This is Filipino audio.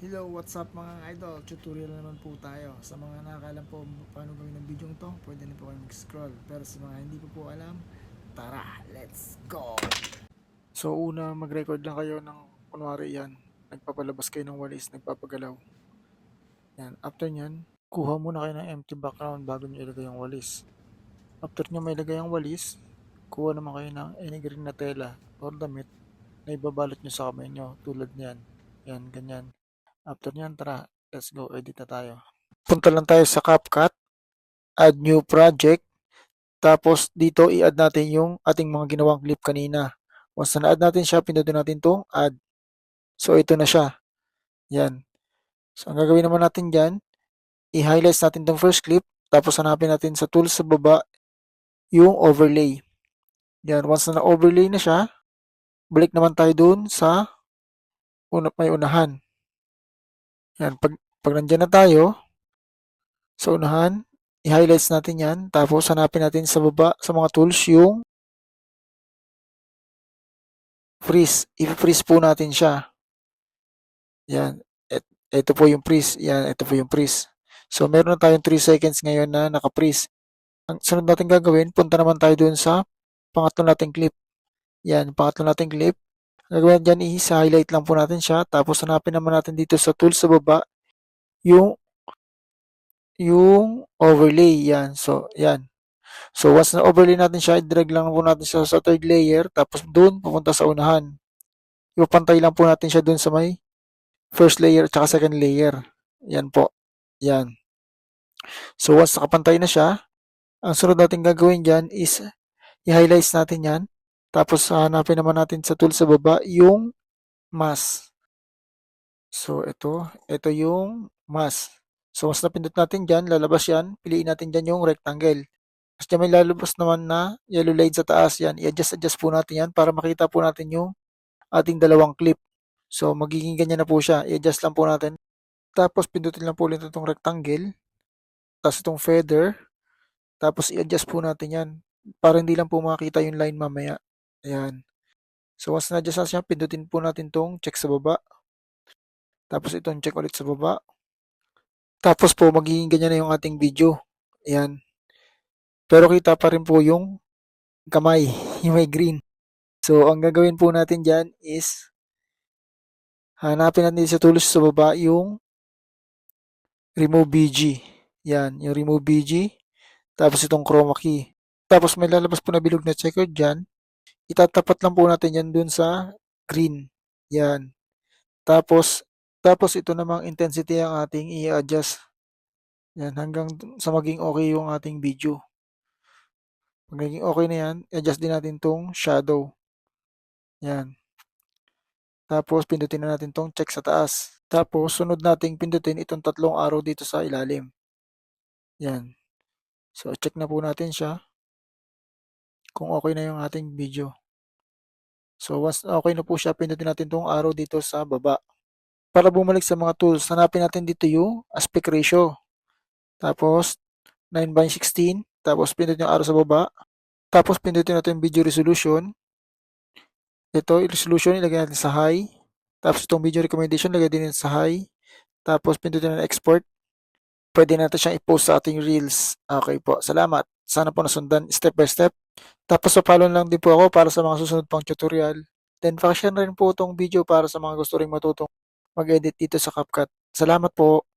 Hello, what's up mga idol? Tutorial na naman po tayo. Sa mga nakakalam po paano gawin ng video to, pwede na po kayo mag-scroll. Pero sa mga hindi po alam, tara, let's go! So una, mag-record lang kayo ng kunwari yan. Nagpapalabas kayo ng walis, nagpapagalaw. Yan. After nyan, kuha muna kayo ng empty background bago nyo ilagay yung walis. After nyo may ilagay ang walis, kuha naman kayo ng any green na tela or damit na ibabalot nyo sa kamay nyo tulad niyan. Yan, ganyan. After nyan, tara, let's go, edit na tayo. Punta lang tayo sa CapCut, add new project, tapos dito i-add natin yung ating mga ginawang clip kanina. Once na na-add natin siya, pindutin natin itong add. So ito na siya. Yan. So ang gagawin naman natin dyan, i-highlights natin itong first clip, tapos hanapin natin sa tools sa baba yung overlay. Yan. Once na na-overlay na siya, balik naman tayo dun sa may unahan. Yan. Pag nandyan na tayo, sa unahan, i-highlights natin yan. Tapos hanapin natin sa baba sa mga tools yung freeze. I-freeze po natin siya. Yan. Ito po yung freeze. Yan. Ito po yung freeze. So meron na tayong 3 seconds ngayon na naka-freeze. Ang sunod natin gagawin, punta naman tayo dun sa pangatlo nating clip. Yan. Pangatlo nating clip. Ang gagawin dyan i-highlight lang po natin siya. Tapos hanapin naman natin dito sa tools sa baba yung overlay. Yan. So, yan. So, once na overlay natin siya, i-drag lang po natin siya sa third layer, tapos doon, pupunta sa unahan. Ipapantay lang po natin siya doon sa may first layer at saka second layer. Yan po. Yan. So, once nakapantay na siya, ang sunod natin gagawin dyan is i-highlights natin yan. Tapos, hanapin naman natin sa tool sa baba yung mask. So, ito yung mask. So, once napindot natin dyan, lalabas yan. Piliin natin dyan yung rectangle. Tapos dyan may lalabas naman na yellow line sa taas yan. I-adjust po natin yan para makita po natin yung ating dalawang clip. So, magiging ganyan na po siya. I-adjust lang po natin. Tapos, pindutin lang po ulit itong rectangle. Tapos itong feather. Tapos, i-adjust po natin yan. Para hindi lang po makita yung line mamaya. Ayan. So, once na-adjust na siya, pindutin po natin itong check sa baba. Tapos, itong check ulit sa baba. Tapos po, magiging ganyan na yung ating video. Ayan. Pero kita pa rin po yung kamay, yung may green. So, ang gagawin po natin dyan is hanapin natin sa tools sa baba yung remove BG. Yan, yung remove BG. Tapos itong chroma key. Tapos may lalabas po na bilog na checkered dyan. Itatapat lang po natin yan dun sa green. Yan. Tapos ito namang intensity ang ating i-adjust. Yan, hanggang sa maging okay yung ating video. Pag naging okay na yan, adjust din natin tong shadow. Yan. Tapos pindutin na natin tong check sa taas. Tapos sunod nating pindutin itong tatlong arrow dito sa ilalim. Yan. So check na po natin siya kung okay na yung ating video. So once okay na po siya, pindutin natin tong arrow dito sa baba. Para bumalik sa mga tools, hanapin natin dito yung aspect ratio. Tapos 9:16. Tapos pindutin yung arrow sa baba. Tapos pindutin natin yung video resolution. Ito, resolution, ilagay natin sa high. Tapos itong video recommendation, ilagay din sa high. Tapos pindutin natin export. Pwede natin siyang i-post sa ating reels. Okay po, salamat. Sana po nasundan step by step. Tapos pa-follow lang din po ako para sa mga susunod pang tutorial. Then pakishare rin po itong video para sa mga gusto rin matutong mag-edit dito sa CapCut. Salamat po.